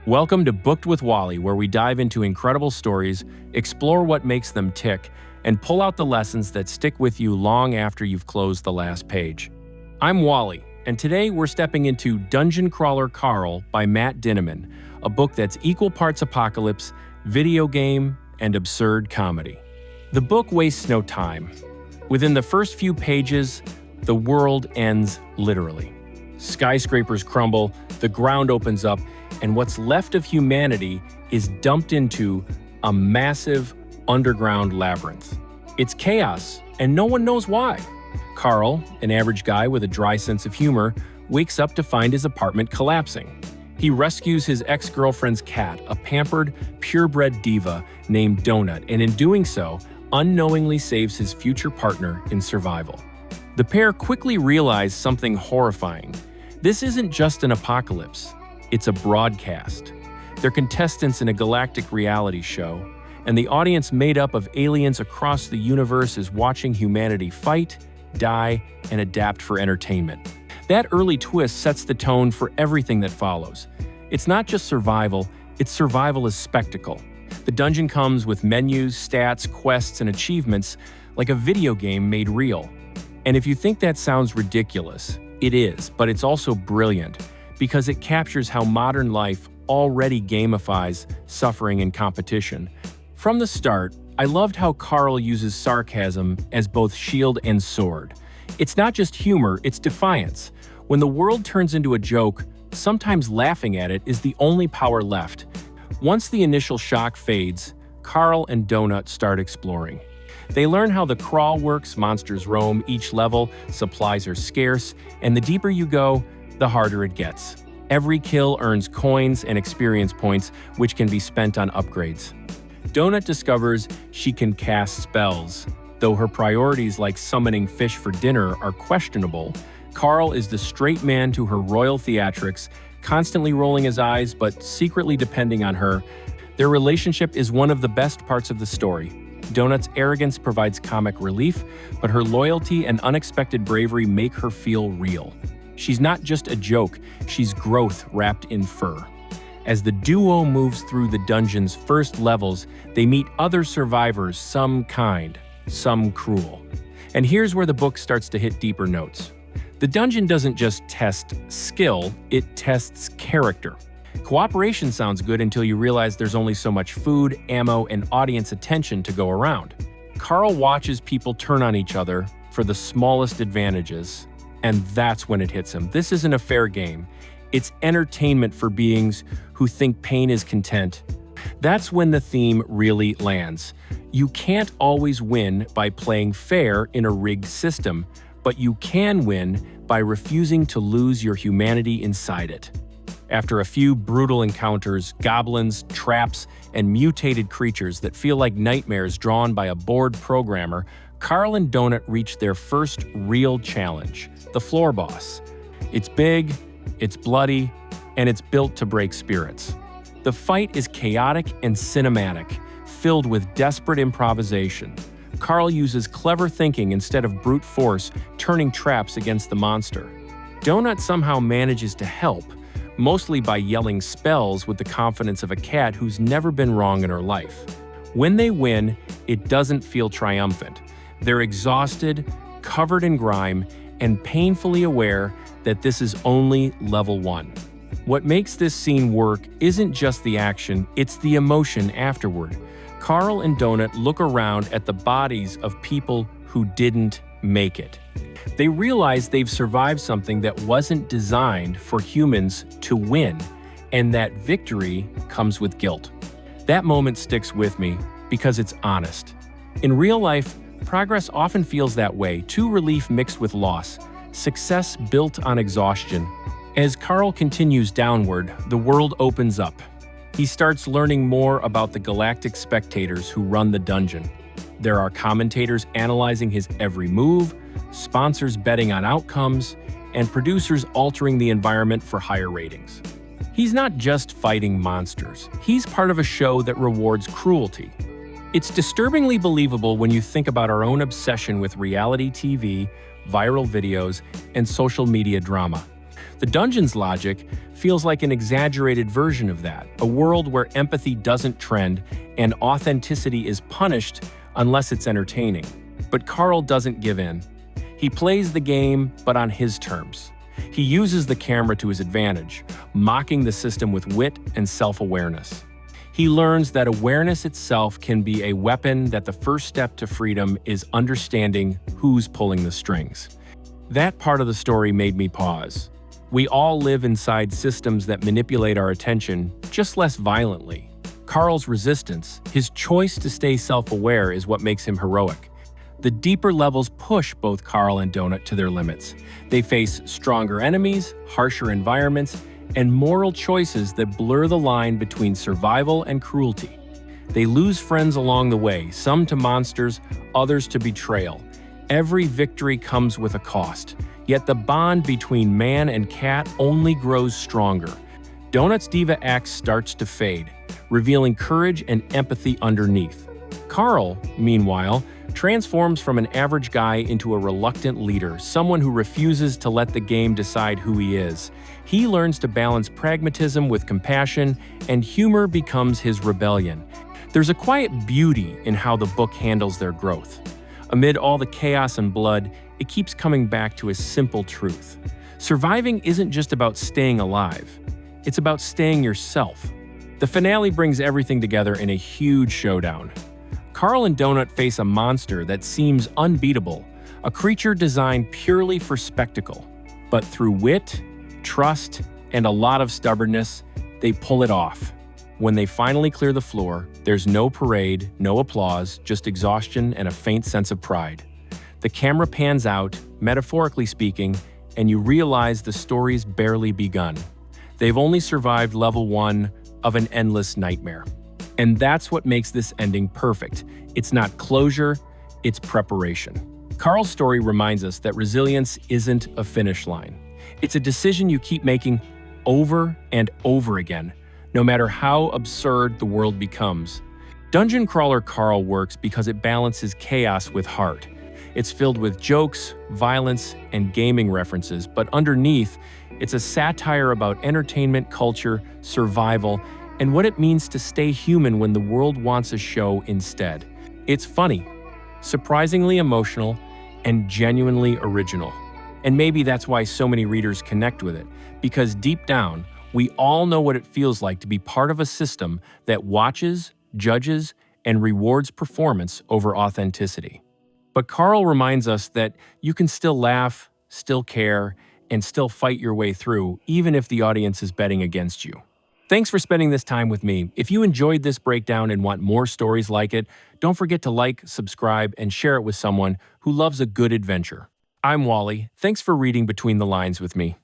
Welcome to Booked with Wally, where we dive into incredible stories, explore what makes them tick, and pull out the lessons that stick with you long after you've closed the last page. I'm Wally, and today we're stepping into Dungeon Crawler Carl by Matt Dinniman, a book that's equal parts apocalypse, video game, and absurd comedy. The book wastes no time. Within the first few pages, the world ends literally. Skyscrapers crumble, the ground opens up, and what's left of humanity is dumped into a massive underground labyrinth. It's chaos, and no one knows why. Carl, an average guy with a dry sense of humor, wakes up to find his apartment collapsing. He rescues his ex-girlfriend's cat, a pampered, purebred diva named Donut, and in doing so, unknowingly saves his future partner in survival. The pair quickly realize something horrifying. This isn't just an apocalypse, it's a broadcast. They're contestants in a galactic reality show, and the audience made up of aliens across the universe is watching humanity fight, die, and adapt for entertainment. That early twist sets the tone for everything that follows. It's not just survival, it's survival as spectacle. The dungeon comes with menus, stats, quests, and achievements like a video game made real. And if you think that sounds ridiculous, it is, but it's also brilliant because it captures how modern life already gamifies suffering and competition. From the start, I loved how Carl uses sarcasm as both shield and sword. It's not just humor, it's defiance. When the world turns into a joke, sometimes laughing at it is the only power left. Once the initial shock fades, Carl and Donut start exploring. They learn how the crawl works, monsters roam each level, supplies are scarce, and the deeper you go, the harder it gets. Every kill earns coins and experience points, which can be spent on upgrades. Donut discovers she can cast spells. Though her priorities like summoning fish for dinner are questionable, Carl is the straight man to her royal theatrics, constantly rolling his eyes but secretly depending on her. Their relationship is one of the best parts of the story. Donut's arrogance provides comic relief, but her loyalty and unexpected bravery make her feel real. She's not just a joke, she's growth wrapped in fur. As the duo moves through the dungeon's first levels, they meet other survivors, some kind, some cruel. And here's where the book starts to hit deeper notes. The dungeon doesn't just test skill, it tests character. Cooperation sounds good until you realize there's only so much food, ammo, and audience attention to go around. Carl watches people turn on each other for the smallest advantages, and that's when it hits him. This isn't a fair game. It's entertainment for beings who think pain is content. That's when the theme really lands. You can't always win by playing fair in a rigged system, but you can win by refusing to lose your humanity inside it. After a few brutal encounters, goblins, traps, and mutated creatures that feel like nightmares drawn by a bored programmer, Carl and Donut reach their first real challenge, the floor boss. It's big, it's bloody, and it's built to break spirits. The fight is chaotic and cinematic, filled with desperate improvisation. Carl uses clever thinking instead of brute force, turning traps against the monster. Donut somehow manages to help, mostly by yelling spells with the confidence of a cat who's never been wrong in her life. When they win, it doesn't feel triumphant. They're exhausted, covered in grime, and painfully aware that this is only level 1. What makes this scene work isn't just the action, it's the emotion afterward. Carl and Donut look around at the bodies of people who didn't make it. They realize they've survived something that wasn't designed for humans to win, and that victory comes with guilt. That moment sticks with me because it's honest. In real life, progress often feels that way, too relief mixed with loss, success built on exhaustion. As Carl continues downward, the world opens up. He starts learning more about the galactic spectators who run the dungeon. There are commentators analyzing his every move, sponsors betting on outcomes, and producers altering the environment for higher ratings. He's not just fighting monsters, he's part of a show that rewards cruelty. It's disturbingly believable when you think about our own obsession with reality TV, viral videos, and social media drama. The dungeon's logic feels like an exaggerated version of that, a world where empathy doesn't trend and authenticity is punished unless it's entertaining. But Carl doesn't give in. He plays the game, but on his terms. He uses the camera to his advantage, mocking the system with wit and self-awareness. He learns that awareness itself can be a weapon, that the first step to freedom is understanding who's pulling the strings. That part of the story made me pause. We all live inside systems that manipulate our attention, just less violently. Carl's resistance, his choice to stay self-aware, is what makes him heroic. The deeper levels push both Carl and Donut to their limits. They face stronger enemies, harsher environments, and moral choices that blur the line between survival and cruelty. They lose friends along the way, some to monsters, others to betrayal. Every victory comes with a cost, yet the bond between man and cat only grows stronger. Donut's diva act starts to fade, revealing courage and empathy underneath. Carl, meanwhile, transforms from an average guy into a reluctant leader, someone who refuses to let the game decide who he is. He learns to balance pragmatism with compassion, and humor becomes his rebellion. There's a quiet beauty in how the book handles their growth. Amid all the chaos and blood, it keeps coming back to a simple truth. Surviving isn't just about staying alive. It's about staying yourself. The finale brings everything together in a huge showdown. Carl and Donut face a monster that seems unbeatable, a creature designed purely for spectacle. But through wit, trust, and a lot of stubbornness, they pull it off. When they finally clear the floor, there's no parade, no applause, just exhaustion and a faint sense of pride. The camera pans out, metaphorically speaking, and you realize the story's barely begun. They've only survived level 1 of an endless nightmare. And that's what makes this ending perfect. It's not closure, it's preparation. Carl's story reminds us that resilience isn't a finish line. It's a decision you keep making over and over again, no matter how absurd the world becomes. Dungeon Crawler Carl works because it balances chaos with heart. It's filled with jokes, violence, and gaming references, but underneath, it's a satire about entertainment, culture, survival, and what it means to stay human when the world wants a show instead. It's funny, surprisingly emotional, and genuinely original. And maybe that's why so many readers connect with it, because deep down, we all know what it feels like to be part of a system that watches, judges, and rewards performance over authenticity. But Carl reminds us that you can still laugh, still care, and still fight your way through, even if the audience is betting against you. Thanks for spending this time with me. If you enjoyed this breakdown and want more stories like it, don't forget to like, subscribe, and share it with someone who loves a good adventure. I'm Wally. Thanks for reading between the lines with me.